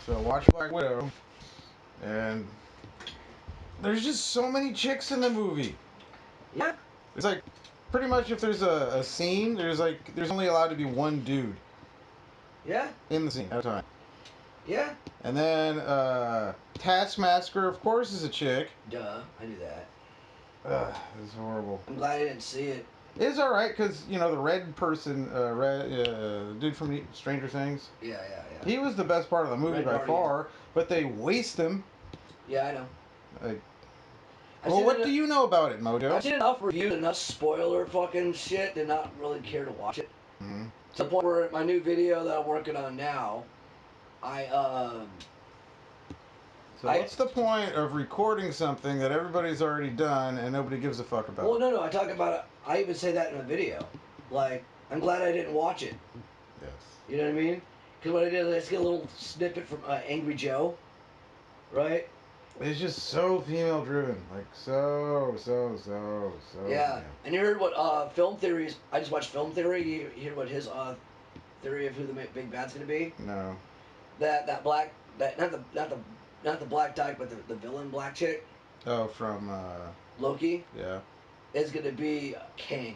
So watch Black Widow, and there's just so many chicks in the movie. Yeah. It's like pretty much if there's a scene, there's only allowed to be one dude. Yeah. In the scene at a time. Yeah. And then Taskmaster, of course, is a chick. Duh, I knew that. Ugh, it's horrible. I'm glad I didn't see it. It's all right because the red person, dude from Stranger Things. Yeah. He was the best part of the movie Red by Guardian. far, but they waste him. Yeah, I know. Well, what do you know about it, Mojo? I've seen enough reviews, enough spoiler fucking shit to not really care to watch it. Mm-hmm. To the point where my new video that I'm working on now, So what's the point of recording something that everybody's already done and nobody gives a fuck about? Well, no. I talk about it. I even say that in the video. Like, I'm glad I didn't watch it. Yes. You know what I mean? Because what I did is I just get a little snippet from Angry Joe, right? It's just so female driven, like so. Yeah, and you heard what film theories? I just watched Film Theory. You hear what his theory of who the big bad's gonna be? No. That black not the black type, but the villain black chick. Oh, from Loki. Yeah. Is gonna be Kang.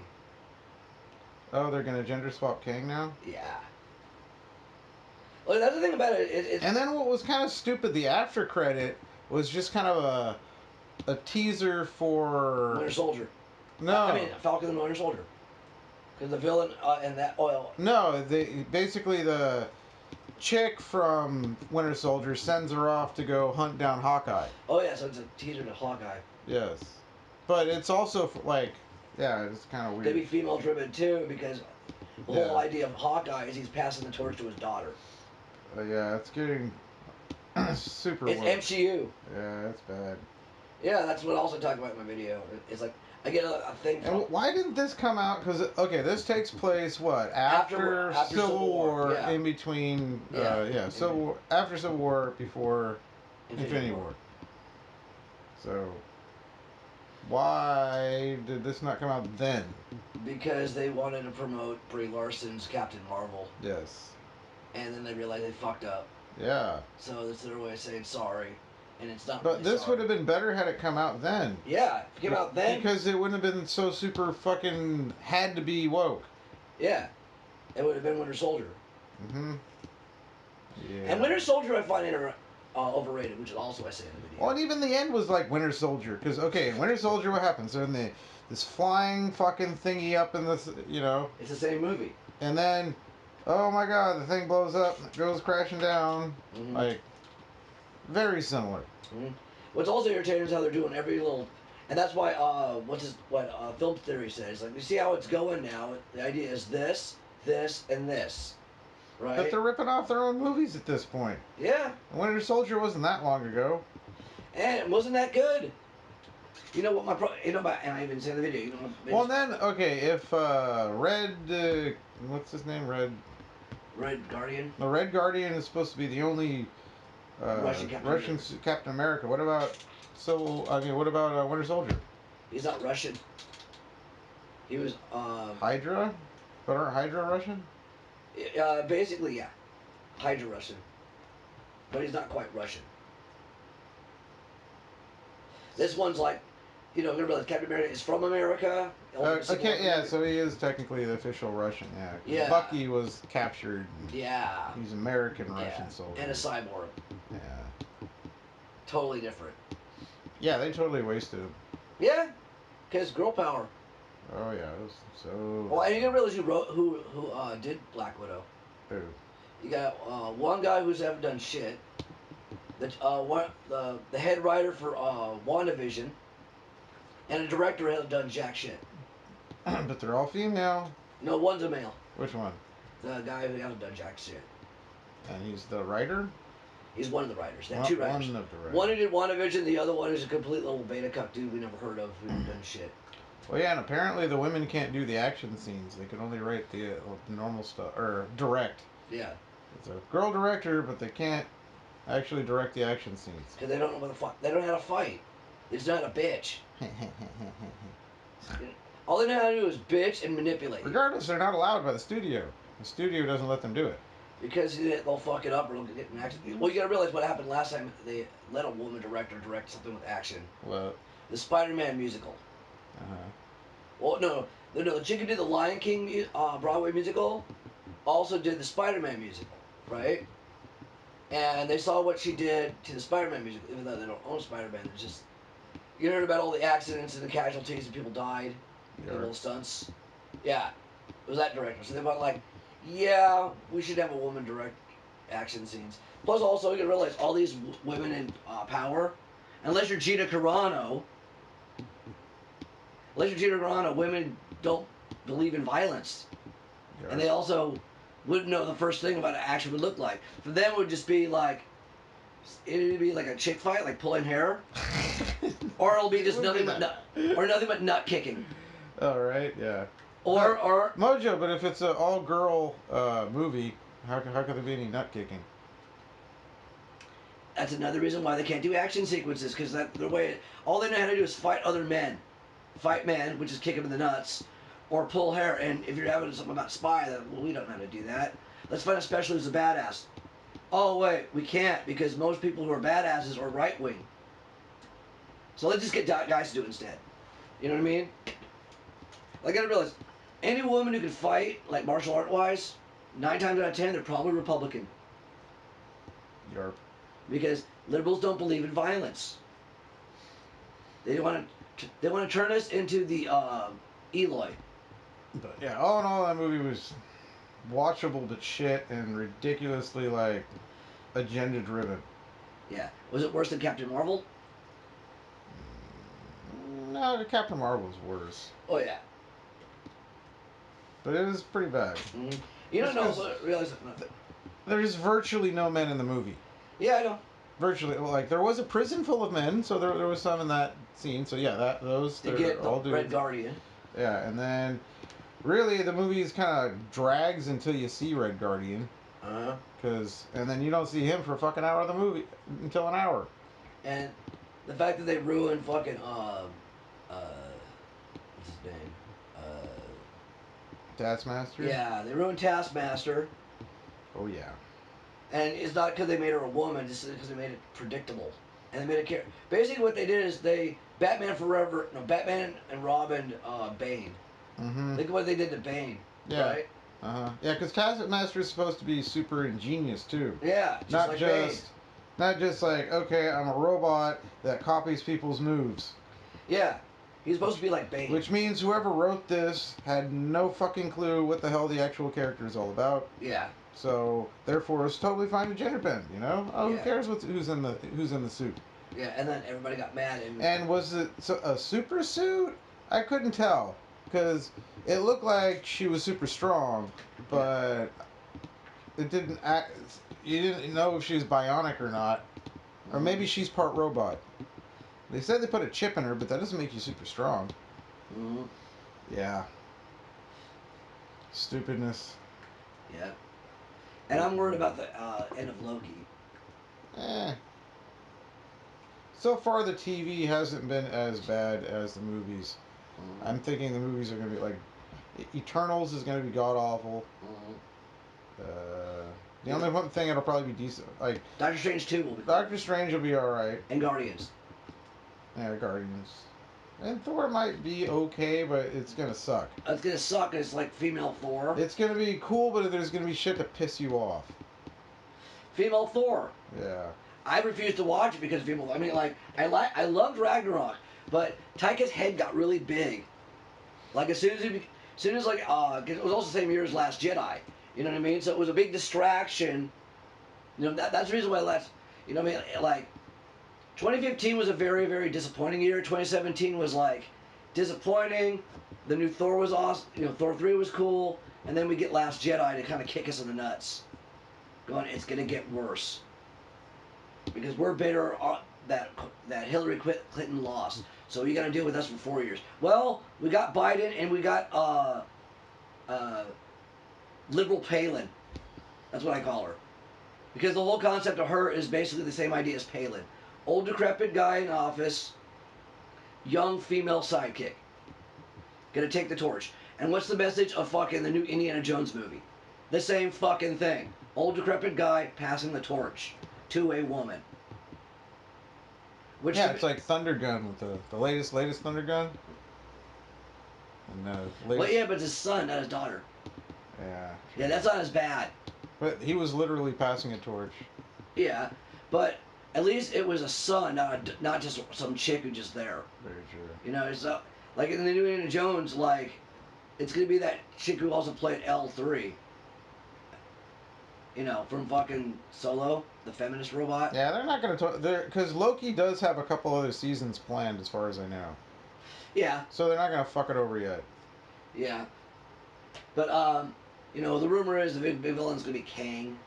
Oh, they're gonna gender swap Kang now? Yeah. Well, that's the thing about it. And then what was kind of stupid, the after credit was just kind of a teaser for Winter Soldier. No. I mean Falcon and Winter Soldier. Because the villain and that oil. No, basically the chick from Winter Soldier sends her off to go hunt down Hawkeye. Oh yeah, so it's a teaser to Hawkeye. Yes, but it's also like, yeah, it's kind of weird. They be female driven too because the whole idea of Hawkeye is he's passing the torch to his daughter. Yeah, it's getting super. It's weird. MCU. Yeah, it's bad. Yeah, that's what I also talk about in my video. It's like I get a thing. And why didn't this come out? Because this takes place what after Civil War, yeah. in between. So after Civil War, before Infinity War. So why did this not come out then? Because they wanted to promote Brie Larson's Captain Marvel. Yes. And then they realized they fucked up. Yeah. So that's their way of saying sorry. And it's not. But really this sorry. would have been better had it come out then. Yeah, if it came out then. Because it wouldn't have been so super fucking had to be woke. Yeah. It would have been Winter Soldier. Mm-hmm. Yeah. And Winter Soldier I find overrated, which is also I say in the video. Well, and even the end was like Winter Soldier. Because, okay, in Winter Soldier, what happens? They're in this flying fucking thingy up in this, It's the same movie. And then, oh my god, the thing blows up, it goes crashing down. Mm-hmm. Like, very similar. Mm-hmm. What's also irritating is how they're doing every little, and that's why film theory says. Like, you see how it's going now. The idea is this, and this, right? But they're ripping off their own movies at this point. Yeah. And Winter Soldier wasn't that long ago. And it wasn't that good. You know what and I even said in the video. Well, then, okay, if what's his name? Red Guardian. The Red Guardian is supposed to be the only Russian Captain America. What about Winter Soldier? He's not Russian. He was Hydra? But aren't Hydra Russian? Basically, yeah. Hydra Russian. But he's not quite Russian. This one's like, remember that Captain America is from America. So he is technically the official Russian, yeah. Yeah. Bucky was captured. Yeah. He's American Russian soldier. And a cyborg. Yeah. Totally different. Yeah, they totally wasted him. Yeah, because girl power. Oh yeah, it was so. Well, and you didn't realize who did Black Widow. Who? You got one guy who's haven't done shit. The head writer for WandaVision, and a director who hasn't done jack shit. But they're all female. No, one's a male. Which one? The guy who hasn't done jack shit. And he's the writer? He's one of the writers. They have Not two writers. One of the writers. One who did WandaVision, the other one is a complete little beta cuck dude we never heard of who done shit. Well, yeah, and apparently the women can't do the action scenes. They can only write the normal stuff, or direct. Yeah. It's a girl director, but they can't actually direct the action scenes. Because they don't know what the fuck. They don't know how to fight. They're just not a bitch. All they know how to do is bitch and manipulate. Regardless, they're not allowed by the studio. The studio doesn't let them do it. Because they'll fuck it up or they'll get an accident. Well, you gotta realize what happened last time they let a woman director direct something with action. What? The Spider-Man musical. Uh-huh. Well, no. The chick who did the Lion King Broadway musical also did the Spider-Man musical, right? And they saw what she did to the Spider-Man musical, even though they don't own Spider-Man. It's just you heard about all the accidents and the casualties and people died, the little stunts. Yeah, it was that director. So they went like, yeah, we should have a woman direct action scenes. Plus, also you can realize all these women in power, unless you're Gina Carano. Unless you're Gina Carano, women don't believe in violence, and they also wouldn't know the first thing about an action would look like. For them, it would just be like, it'd be like a chick fight, like pulling hair, or it'll be just nothing but nut kicking. All right, yeah. Or Mojo, but if it's an all-girl movie, how could there be any nut kicking? That's another reason why they can't do action sequences, because that the way all they know how to do is fight other men, fight men, which is kick them in the nuts, or pull hair. And if you're having something about spy, then well, we don't know how to do that. Let's find a specialist who's a badass. Oh wait, we can't because most people who are badasses are right wing. So let's just get guys to do it instead. You know what I mean? I gotta realize, any woman who can fight, like martial art wise, 9 times out of 10, they're probably Republican. Yarp. Because liberals don't believe in violence. They want to turn us into the Eloy. But yeah, all in all, that movie was watchable but shit and ridiculously like agenda driven. Yeah. Was it worse than Captain Marvel? No, Captain Marvel was worse. Oh yeah. But it was pretty bad. Mm-hmm. You don't know, realize nothing. There's virtually no men in the movie. Yeah, I know. Virtually, like there was a prison full of men, so there was some in that scene. So yeah, those they get all the Red Guardian. Yeah, and then really the movie kind of drags until you see Red Guardian. And then you don't see him for a fucking hour of the movie until an hour. And the fact that they ruined fucking what's his name? Taskmaster? Yeah, they ruined Taskmaster. Oh, yeah. And it's not because they made her a woman, just because they made it predictable. And they made it care. Basically, what they did is Batman and Robin, Bane. Mm-hmm. Look at what they did to Bane. Yeah. Right? Uh-huh. Yeah, because Taskmaster is supposed to be super ingenious, too. Yeah, not just like, okay, I'm a robot that copies people's moves. Yeah. He's supposed to be like Bane. Which means whoever wrote this had no fucking clue what the hell the actual character is all about. Yeah. So therefore, it's totally fine to gender bend. You know, who cares who's in the suit? Yeah, and then everybody got mad. And was it a super suit? I couldn't tell because it looked like she was super strong, but it didn't act. You didn't know if she was bionic or not, or maybe she's part robot. They said they put a chip in her, but that doesn't make you super strong. Mm-hmm. Yeah. Stupidness. Yeah. And I'm worried about the end of Loki. So far, the TV hasn't been as bad as the movies. Mm-hmm. I'm thinking the movies are going to be like... Eternals is going to be god-awful. Mm-hmm. The only one thing it'll probably be decent... like Doctor Strange 2 will be... Doctor Strange will be alright. And Guardians. Yeah, Guardians. And Thor might be okay, but it's going to suck. It's going to suck. It's like female Thor. It's going to be cool, but there's going to be shit to piss you off. Female Thor. Yeah. I refused to watch it because of female... I mean, like, I loved Ragnarok, but Taika's head got really big. Like, as soon as it was also the same year as Last Jedi. You know what I mean? So it was a big distraction. You know, that's the reason why I left. You know what I mean? Like, 2015 was a very, very disappointing year. 2017 was, like, disappointing. The new Thor was awesome. You know, Thor 3 was cool. And then we get Last Jedi to kind of kick us in the nuts. Going, it's going to get worse. Because we're bitter that Hillary Clinton lost. So you got to deal with us for 4 years. Well, we got Biden and we got liberal Palin. That's what I call her. Because the whole concept of her is basically the same idea as Palin. Old decrepit guy in office, young female sidekick. Gonna take the torch. And what's the message of fucking the new Indiana Jones movie? The same fucking thing. Old decrepit guy passing the torch to a woman. Which Yeah, it's like Thunder Gun with the latest Thunder Gun. And the well, latest. yeah, but it's his son, not his daughter. Yeah. Yeah, that's not as bad. But he was literally passing a torch. Yeah, but at least it was a son, not just some chick who just there. Very true. You know, it's like in the new Indiana Jones, like it's gonna be that chick who also played L3. You know, from fucking Solo, the feminist robot. Yeah, they're not going to because Loki does have a couple other seasons planned, as far as I know. Yeah. So they're not going to fuck it over yet. Yeah. But you know, the rumor is the big villain's gonna be Kang.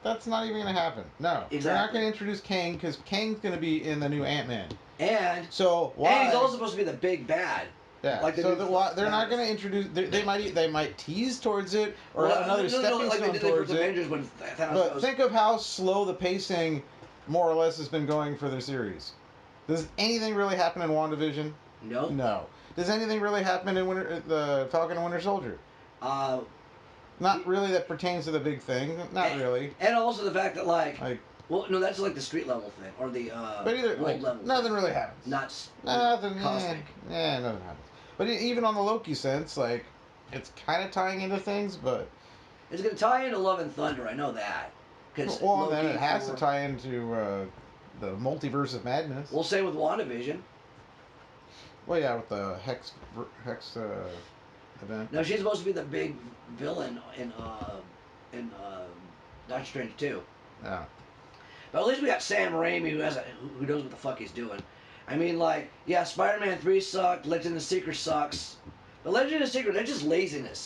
That's not even going to happen. No, Exactly. they're not going to introduce Kang because Kang's going to be in the new Ant-Man. And so why? And he's also supposed to be the big bad. Yeah. Like so they're not going to introduce. They might tease towards it or have another stepping like stone they did towards with it. Avengers when Thanos But goes, think of how slow the pacing, more or less, has been going for their series. Does anything really happen in WandaVision? No. No. Does anything really happen in the Falcon and Winter Soldier? Not really that pertains to the big thing. Not really. And also the fact that well, no, that's like the street level thing or the but either, world level. Nothing really happens. Nothing cosmic. Yeah, nothing happens. But even on the Loki sense, like it's kind of tying into things, but it's gonna tie into Love and Thunder. I know that. Well, then it has to tie into the multiverse of madness. We'll say with WandaVision. Well, yeah, with the Hex event. No, she's supposed to be the big villain in Doctor Strange 2. Yeah. But at least we got Sam Raimi who knows what the fuck he's doing. I mean, like, yeah, Spider-Man 3 sucked, Legend of the Secret sucks. But Legend of the Secret, that's just laziness.